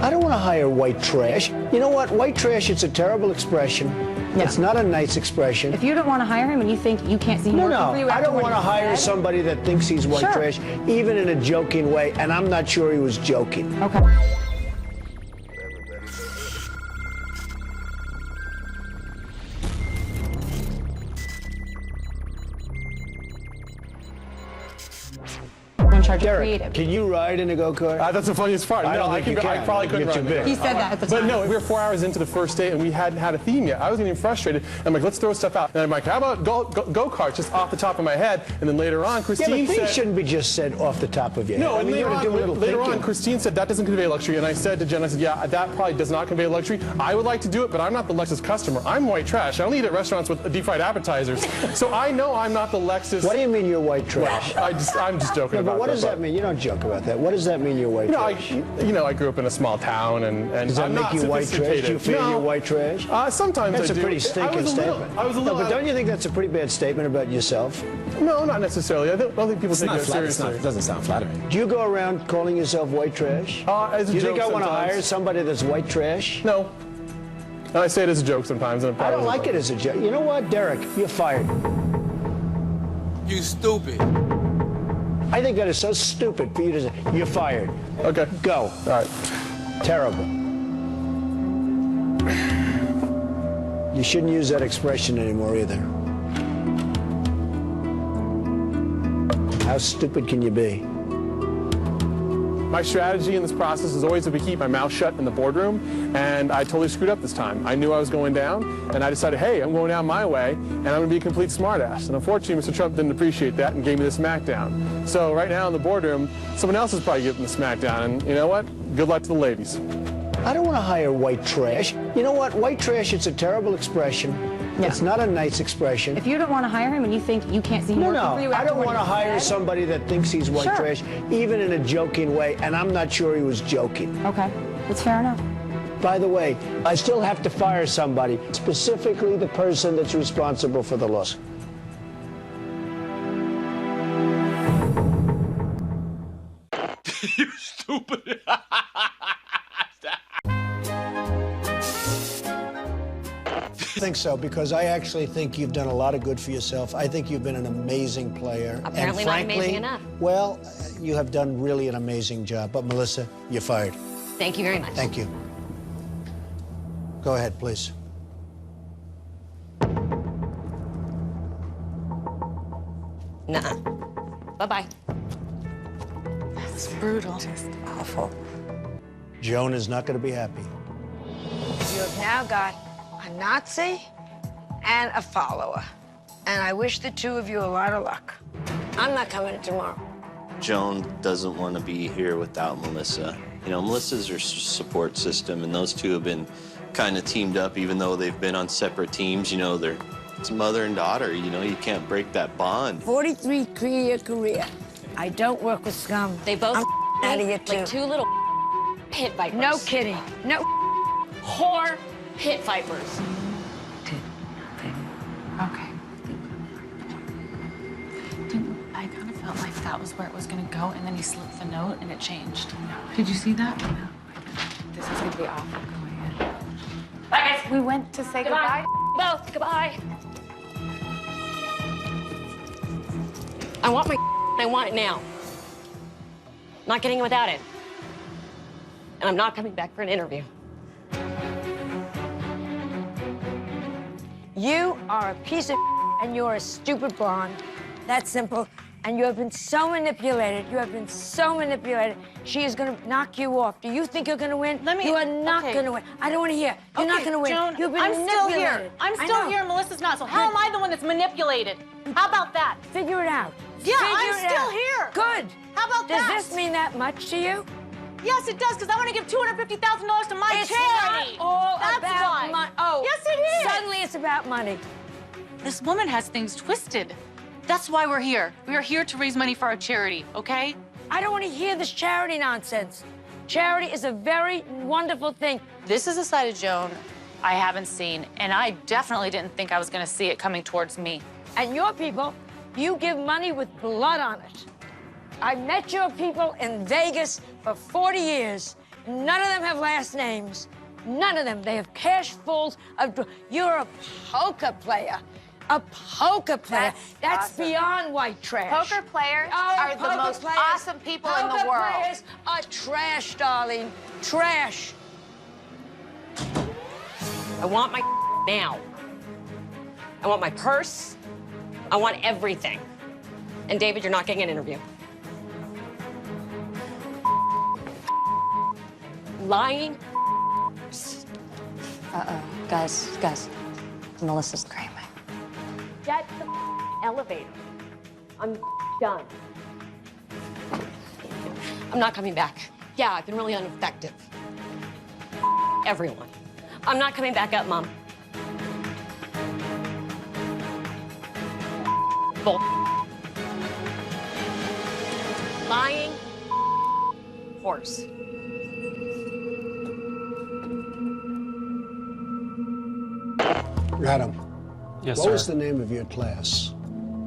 I don't want to hire white trash. You know what? White trash, it's a terrible expression. Yeah. It's not a nice expression. If you don't want to hire him and you think you can't see him working for you, I don't want to hire somebody that thinks he's white trash, even in a joking way, and I'm not sure he was joking. Okay. Derek, can you ride in a go-kart? That's the funniest part. I probably couldn't ride in a go-kart. He said that at the time. But no, we were 4 hours into the first date and we hadn't had a theme yet. I was getting frustrated. I'm like, let's throw stuff out. And I'm like, how about go-karts just off the top of my head? And then later on, Christine said... things shouldn't be just said off the top of your head. No, and later on, Christine said that doesn't convey luxury. And I said to Jen, I said, yeah, that probably does not convey luxury. I would like to do it, but I'm not the Lexus customer. I'm white trash. I only eat at restaurants with deep-fried appetizers. So I know I'm not the Lexus... What do you mean you're white trash? Well, I'm just joking about that. But what does that mean? You don't joke about that. What does that mean you're white trash? I grew up in a small town, and does that make you white trash? Do you feel you're white trash? Sometimes that's I do. That's a pretty stinking statement. I was a little. No, but don't you think that's a pretty bad statement about yourself? No, not necessarily. I don't think people take that seriously. It doesn't sound flattering. Do you go around calling yourself white trash? As a do you joke think I want to sometimes. hire somebody that's white trash? No. And I say it as a joke sometimes. And I don't like it as a joke. You know what, Derek? You're fired. You stupid. I think that is so stupid for you to say. You're fired. Okay. Go. All right. Terrible. You shouldn't use that expression anymore either. How stupid can you be? My strategy in this process is always to keep my mouth shut in the boardroom, and I totally screwed up this time. I knew I was going down, and I decided, hey, I'm going down my way, and I'm going to be a complete smartass. And unfortunately, Mr. Trump didn't appreciate that and gave me the smackdown. So right now in the boardroom, someone else is probably getting the smackdown, and you know what? Good luck to the ladies. I don't want to hire white trash. You know what? White trash, it's a terrible expression. Yeah. It's not a nice expression. If you don't want to hire him and you think you can't see him working for you, I don't want to hire somebody that thinks he's white trash, even in a joking way, and I'm not sure he was joking. Okay, that's fair enough. By the way, I still have to fire somebody, specifically the person that's responsible for the loss. You stupid. I think so, because I actually think you've done a lot of good for yourself. I think you've been an amazing player. Apparently and frankly, not amazing enough. Well, you have done really an amazing job. But Melissa, you're fired. Thank you very much. Thank you. Go ahead, please. Nuh-uh. Bye-bye. That's brutal. Just awful. Joan is not going to be happy. You have now got a Nazi and a follower. And I wish the two of you a lot of luck. I'm not coming tomorrow. Joan doesn't want to be here without Melissa. You know, Melissa's her support system, and those two have been kind of teamed up, even though they've been on separate teams. You know, it's mother and daughter. You know, you can't break that bond. 43-year career. I don't work with scum. They both out of here, too. like two little pit vipers. No kidding. No. Whore pit vipers. Okay. I kind of felt like that was where it was going to go, and then he slipped the note, and it changed. Did you see that? No. This is going to be awful going in. Bye, guys. We went to say goodbye. Both. Goodbye. I want my I want it now. Not getting it without it. And I'm not coming back for an interview. You are a piece of and you're a stupid blonde. That's simple. And you have been so manipulated. You have been so manipulated. She is going to knock you off. Do you think you're going to win? You are not going to win. I don't want to hear. You're not going to win. Joan, You've been I'm still manipulated. here. I'm still here. Melissa's not. So how am I the one that's manipulated? How about that? Figure it out. Yeah, I'm Figure it still out. here. Good. How about Does that? this mean that much to you? Yes, it does, because I want to give $250,000 to my It's charity. not all That's about why. money. Oh, yes, it is. Suddenly it's about money. This woman has things twisted. That's why we're here. We are here to raise money for our charity, okay? I don't want to hear this charity nonsense. Charity is a very wonderful thing. This is a side of Joan I haven't seen, and I definitely didn't think I was going to see it coming towards me. And your people, you give money with blood on it. I met your people in Vegas for 40 years. None of them have last names. None of them. They have cash fulls of. You're a poker player. A poker player. That's awesome. Beyond white trash. Poker players Oh, are the poker most players- awesome people in the poker world. Players are trash, darling. Trash. I want my now. I want my purse. I want everything. And David, you're not getting an interview. Lying. Guys, Melissa's crazy. Get the elevator. I'm done. I'm not coming back. Yeah, I've been really ineffective. Everyone. I'm not coming back up, Mom. Bull. Lying horse. Adam, Yes, what sir. was the name of your class?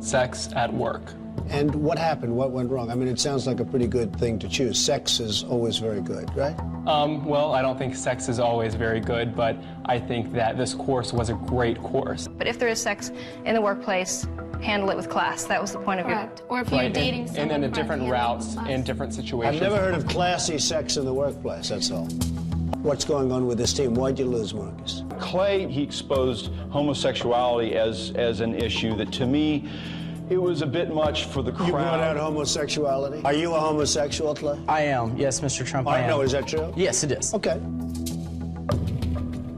Sex at work. And what happened? What went wrong? I mean, it sounds like a pretty good thing to choose. Sex is always very good, right? Well, I don't think sex is always very good, but I think that this course was a great course. But if there is sex in the workplace, handle it with class. That was the point of Correct. Or if Right, you're dating and someone. in the from different here, routes, us. in different situations. I've never heard of classy sex in the workplace, that's all. What's going on with this team? Why'd you lose, Marcus? Clay, he exposed homosexuality as an issue that, to me, it was a bit much for the crowd. You brought out homosexuality? Are you a homosexual, Clay? I am, yes, Mr. Trump, I am. No, is that true? Yes, it is. Okay.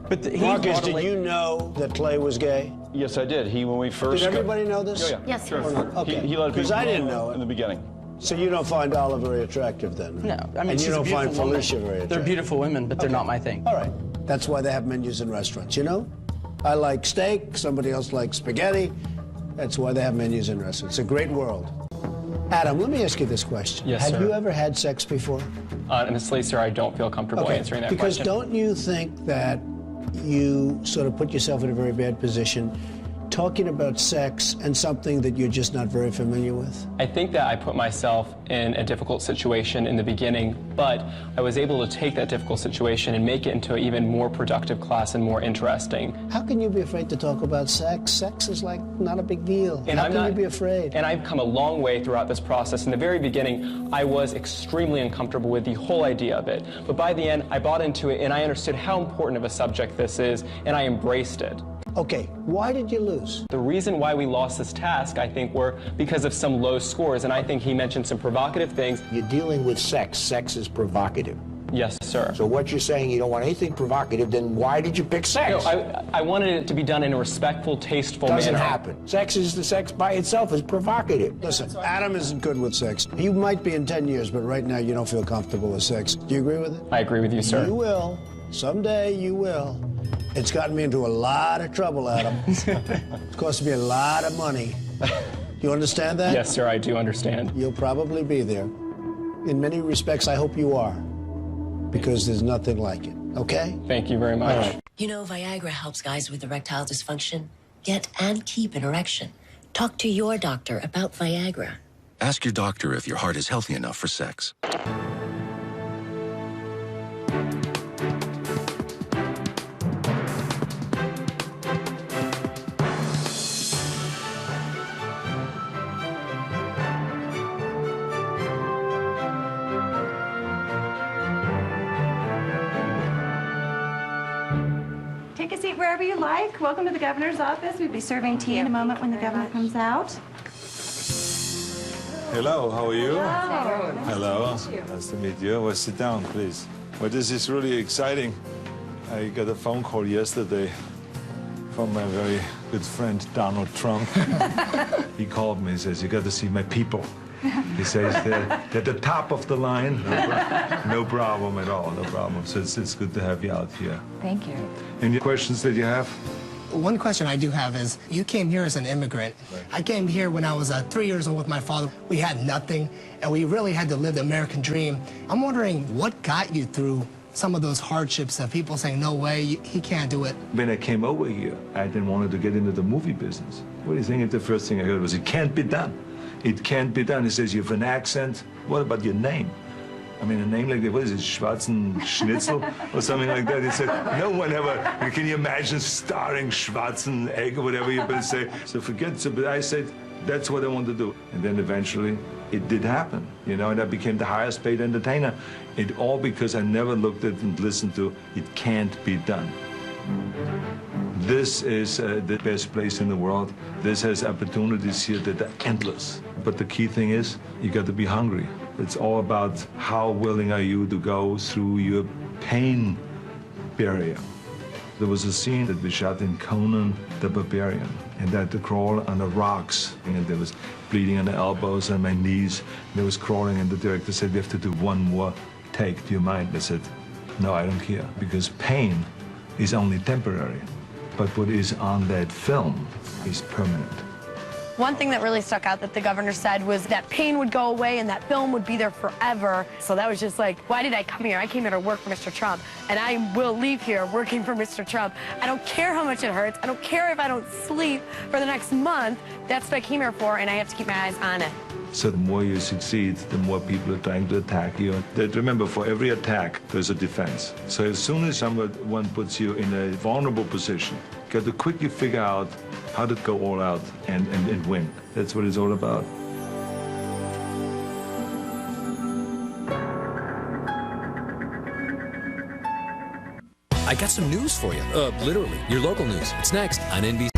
But Marcus, did you know that Clay was gay? Yes, I did. When we first... Did everybody know this? Oh, yeah. Yes, Sure. yes. Okay. He let Because people I didn't know know in it. the beginning. So you don't find Olive very attractive then? No, I mean, and she's you a don't find beautiful woman. Felicia very attractive? They're beautiful women, but they're not my thing. All right. That's why they have menus in restaurants, you know? I like steak, somebody else likes spaghetti. That's why they have menus in restaurants. It's a great world. Adam, let me ask you this question. Yes, Have sir. you ever had sex before? Honestly, sir, I don't feel comfortable answering that because question. don't you think that you sort of put yourself in a very bad position talking about sex and something that you're just not very familiar with? I think that I put myself in a difficult situation in the beginning, but I was able to take that difficult situation and make it into an even more productive class and more interesting. How can you be afraid to talk about sex? Sex is like not a big deal. And How I'm can not- you be afraid? And I've come a long way throughout this process. In the very beginning, I was extremely uncomfortable with the whole idea of it. But by the end, I bought into it and I understood how important of a subject this is, and I embraced it. Okay, why did you lose? The reason why we lost this task, I think, were because of some low scores, and I think he mentioned some provocative things. You're dealing with sex. Sex is provocative. Yes, sir. So what you're saying, you don't want anything provocative, then why did you pick sex? No, I wanted it to be done in a respectful, tasteful Doesn't manner. happen. Sex by itself is provocative. Listen, Adam isn't good with sex. You might be in 10 years, but right now you don't feel comfortable with sex. Do you agree with it? I agree with you, sir. You will. Someday you will. It's gotten me into a lot of trouble, Adam. It's cost me a lot of money. You understand that? Yes, sir, I do understand. You'll probably be there. In many respects, I hope you are. Because there's nothing like it. Okay? Thank you very much. All right. You know, Viagra helps guys with erectile dysfunction get and keep an erection. Talk to your doctor about Viagra. Ask your doctor if your heart is healthy enough for sex. Take a seat wherever you like. Welcome to the governor's office. We'll be serving tea in a moment when the governor comes out. Hello, how are you? Hello. Nice to meet you. Well, sit down, please. Well, this is really exciting. I got a phone call yesterday from my very good friend, Donald Trump. He called me and says, you got to see my people. He says they're at the top of the line. No problem at all, no problem. So it's good to have you out here. Thank you. Any questions that you have? One question I do have is, you came here as an immigrant. I came here when I was 3 years old with my father. We had nothing, and we really had to live the American dream. I'm wondering what got you through some of those hardships of people saying, no way, he can't do it. When I came over here, I didn't want to get into the movie business. What do you think? The first thing I heard was, it can't be done. It can't be done. He says, you have an accent. What about your name? I mean, a name like that, what is it, Schwarzen Schnitzel or something like that? He said, no one ever, can you imagine starring Schwarzen Egg or whatever you better say? So forget it. But I said, that's what I want to do. And then eventually, it did happen, you know, and I became the highest paid entertainer. It all because I never looked at and listened to, it can't be done. This is the best place in the world. This has opportunities here that are endless. But the key thing is, you got to be hungry. It's all about how willing are you to go through your pain barrier. There was a scene that we shot in Conan the Barbarian, and I had to crawl on the rocks, and there was bleeding on the elbows and my knees, and there was crawling, and the director said, we have to do one more take. Do you mind? I said, no, I don't care, because pain is only temporary, but what is on that film is permanent. One thing that really stuck out that the governor said was that pain would go away and that film would be there forever. So that was just like, why did I come here? I came here to work for Mr. Trump, and I will leave here working for Mr. Trump. I don't care how much it hurts. I don't care if I don't sleep for the next month. That's what I came here for, and I have to keep my eyes on it. So the more you succeed, the more people are trying to attack you. Remember, for every attack, there's a defense. So as soon as someone puts you in a vulnerable position, you got to quickly figure out how to go all out and win. That's what it's all about. I got some news for you. Literally, your local news. It's next on NBC.